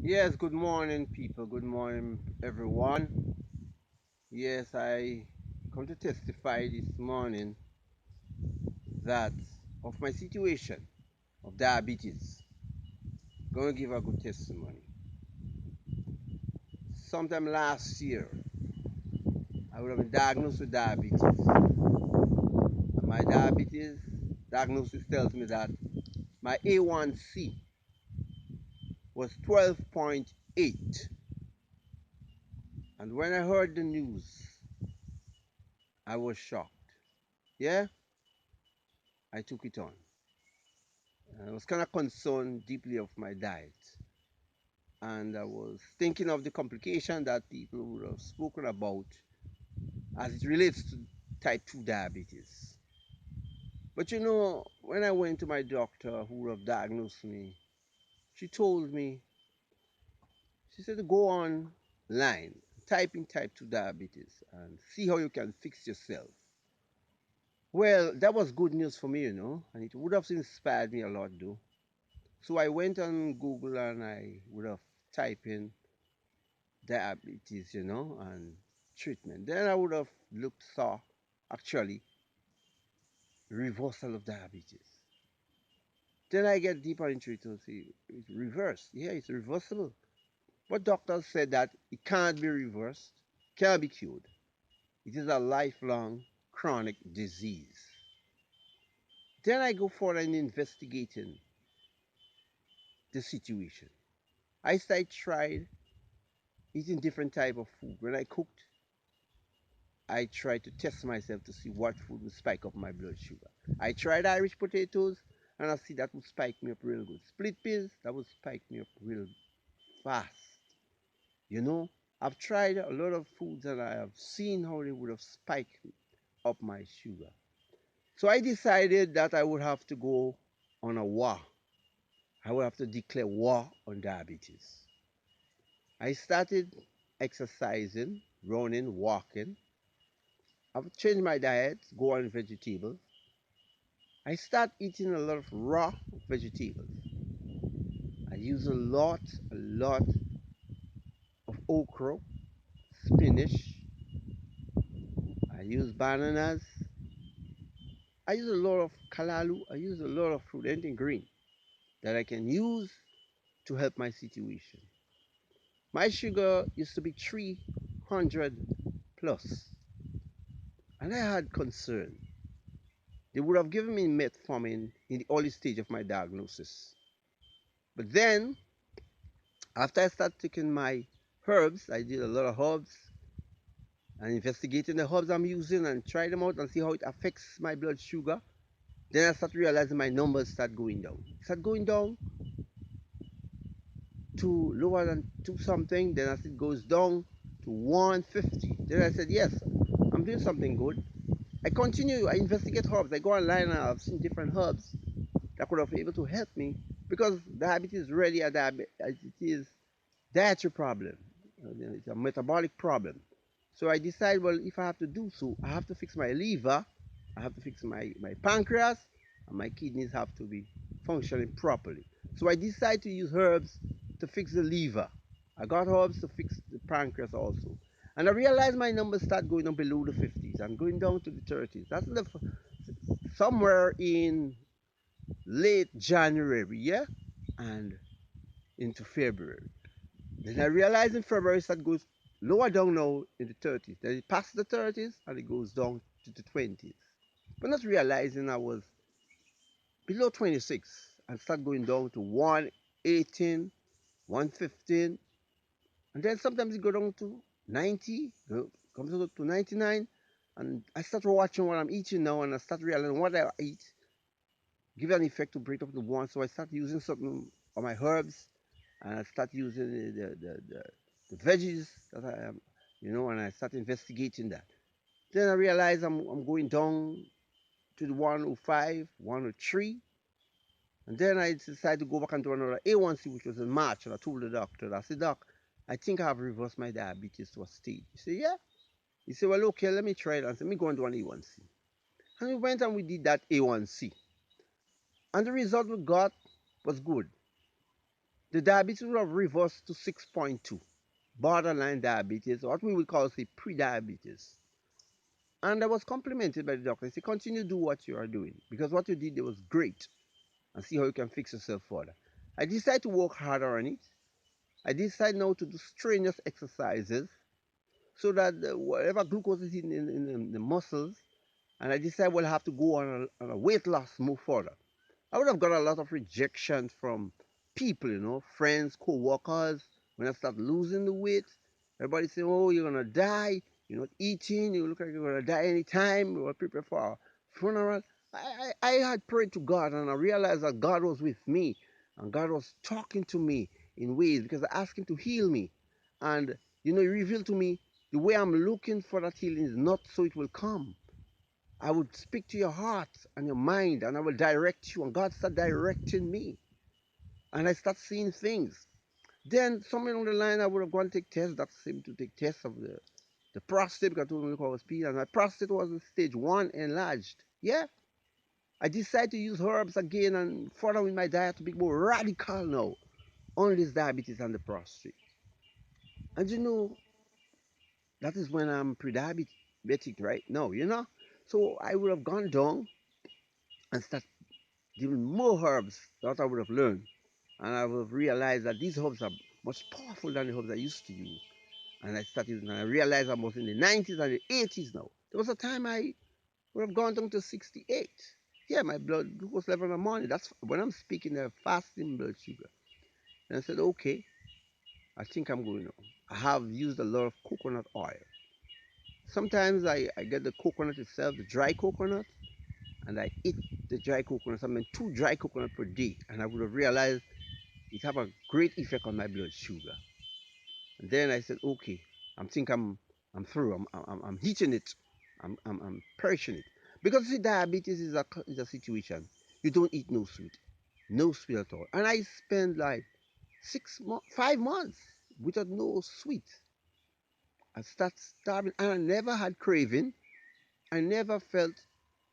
Yes, good morning, people. Good morning, everyone. Yes, I come to testify this morning that of my situation of diabetes. Gonna give a good testimony. Sometime last year, I would have been diagnosed with diabetes. My diabetes diagnosis tells me that my A1C was 12.8. And when I heard the news, I was shocked. Yeah, I took it on. I was kind of concerned deeply of my diet. And I was thinking of the complication that people would have spoken about as it relates to type 2 diabetes. But when I went to my doctor who would have diagnosed me, she told me, she said to go online, type in type 2 diabetes and see how you can fix yourself. Well, that was good news for me, and it would have inspired me a lot, though. So I went on Google and I would have typed in diabetes, and treatment. Then I would have saw actually reversal of diabetes. Then I get deeper into it to see it's reversed. Yeah, it's reversible. But doctors said that it can't be reversed, can't be cured. It is a lifelong chronic disease. Then I go further in investigating the situation. Tried eating different type of food. When I cooked, I tried to test myself to see what food would spike up my blood sugar. I tried Irish potatoes, and I see that would spike me up real good. Split peas, that would spike me up real fast. You know, I've tried a lot of foods and I have seen how they would have spiked up my sugar. So I decided that I would have to go on a war. I would have to declare war on diabetes. I started exercising, running, walking. I've changed my diet, go on vegetables. I start eating a lot of raw vegetables. I use a lot of okra, spinach. I use bananas. I use a lot of kalalu. I use a lot of fruit, anything green that I can use to help my situation. My sugar used to be 300 plus, and I had concern. They would have given me metformin in the early stage of my diagnosis. But then, after I started taking my herbs, I did a lot of herbs, and investigating the herbs I'm using and try them out and see how it affects my blood sugar. Then I start realizing my numbers start going down. Start going down to lower than two something. Then as it goes down to 150. Then I said, yes, I'm doing something good. I continue. I investigate herbs. I go online and I've seen different herbs that could have been able to help me because diabetes is really it is dietary problem. It's a metabolic problem. So I decide, well, if I have to do so, I have to fix my liver, I have to fix my pancreas, and my kidneys have to be functioning properly. So I decide to use herbs to fix the liver. I got herbs to fix the pancreas also. And I realized my numbers start going down below the 50s and going down to the 30s. That's somewhere in late January, yeah, and into February. Then I realized in February it goes lower down now in the 30s. Then it passes the 30s and it goes down to the 20s. But not realizing I was below 26 and start going down to 118, 115, and then sometimes it go down to 90, comes up to 99, and I start watching what I'm eating now and I start realizing what I eat give an effect to break up the one. So I start using something of my herbs and I start using the veggies that I am, and I start investigating that. Then I realize I'm going down to the 105, 103. And then I decided to go back and do another A1C, which was in March. And I told the doctor, I said, Doc, I think I have reversed my diabetes to a stage. He said, yeah. He said, well, okay, let me try it. I said, let me go and do an A1C. And we went and we did that A1C. And the result we got was good. the diabetes would have reversed to 6.2, borderline diabetes, what we would call say pre-diabetes. And I was complimented by the doctor. He said, continue to do what you are doing because what you did there was great and see how you can fix yourself further. I decided to work harder on it. I decided now to do strenuous exercises so that whatever glucose is in the muscles, and I decided well, I have to go on a weight loss move further. I would have got a lot of rejection from people, friends, co-workers. When I start losing the weight, everybody say, "Oh, you're gonna die. You're not eating. You look like you're gonna die anytime. We were prepared for a funeral." I had prayed to God, and I realized that God was with me, and God was talking to me in ways because I asked Him to heal me, and He revealed to me the way I'm looking for that healing is not so it will come. I would speak to your heart and your mind, and I will direct you. And God started directing me, and I start seeing things. Then somewhere along the line, I would have gone to take tests. That seemed to take tests of the prostate because I told me I was speed, and my prostate was in stage one enlarged. Yeah, I decided to use herbs again and further with my diet to be more radical now on this diabetes and the prostate. And that is when I'm pre-diabetic right now. So I would have gone down and start giving more herbs that I would have learned. And I would have realized that these herbs are much powerful than the herbs I used to use. And I started, and I realized I was in the 90s and the 80s now. There was a time I would have gone down to 68. Yeah, my blood glucose level in the morning. That's when I'm speaking of fasting blood sugar. And I said, okay, I think I'm going on. I have used a lot of coconut oil. Sometimes I get the coconut itself, the dry coconut, and I eat the dry coconuts. I mean, two dry coconut per day. And I would have realized it have a great effect on my blood sugar. And then I said, okay, I'm through. I'm hitting it. I'm perishing it. Because see, diabetes is a situation. You don't eat no sweet at all. And I spent like 5 months without no sweet. I started starving, and I never had craving. I never felt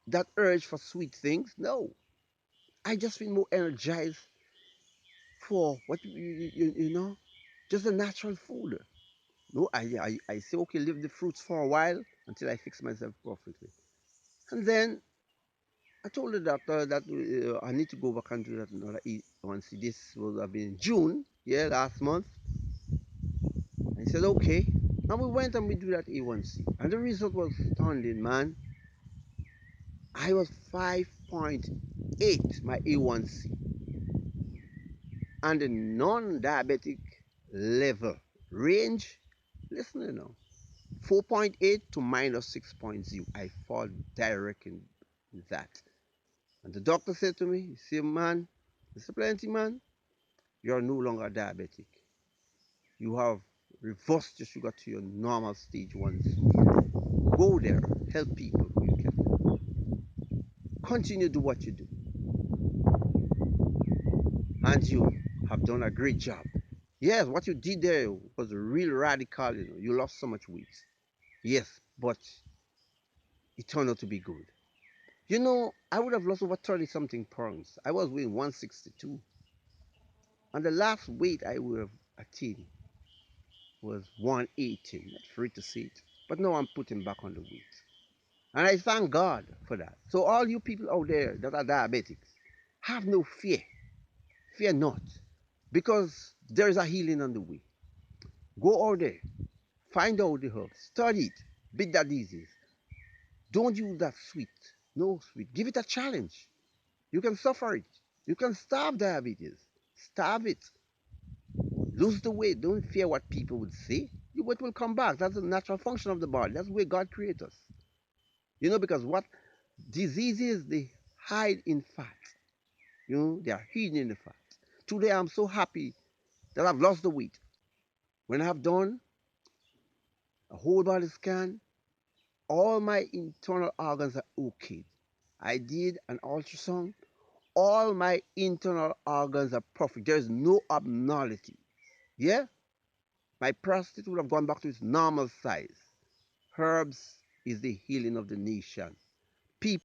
that urge for sweet things. No, I just feel more energized for what just a natural food. No, I say, okay, leave the fruits for a while until I fix myself perfectly. And then I told the doctor that I need to go back and do that another A1C. This was have been in June, yeah, last month. And he said, okay. And we went and we do that A1C. And the result was stunning, man. I was 5.8, my A1C. And the non-diabetic level range, listen now, 4.8 to minus 6.0. I fall direct in that. And the doctor said to me, he said, man, Mr. Plenty, man, you are no longer diabetic. You have reversed your sugar to your normal stage one. Go there, help people who you can. Continue to do what you do. And you have done a great job. Yes, what you did there was real radical. You lost so much weight. Yes, but it turned out to be good. I would have lost over 30 something pounds. I was weighing 162. And the last weight I would have attained was 118. Not free to see it. But now I'm putting back on the weight. And I thank God for that. So, all you people out there that are diabetics, have no fear. Fear not. Because there is a healing on the way. Go out there. Find out the herbs. Study it. Beat that disease. Don't use that sweet. No sweet. Give it a challenge. You can suffer it. You can starve diabetes. Starve it. Lose the weight. Don't fear what people would say. Your weight will come back. That's a natural function of the body. That's the way God created us. Because what diseases they hide in fat. They are hidden in the fat. Today I'm so happy that I've lost the weight. When I've done a whole body scan, all my internal organs are okay. I did an ultrasound. All my internal organs are perfect. There is no abnormality. Yeah? My prostate would have gone back to its normal size. Herbs is the healing of the nation.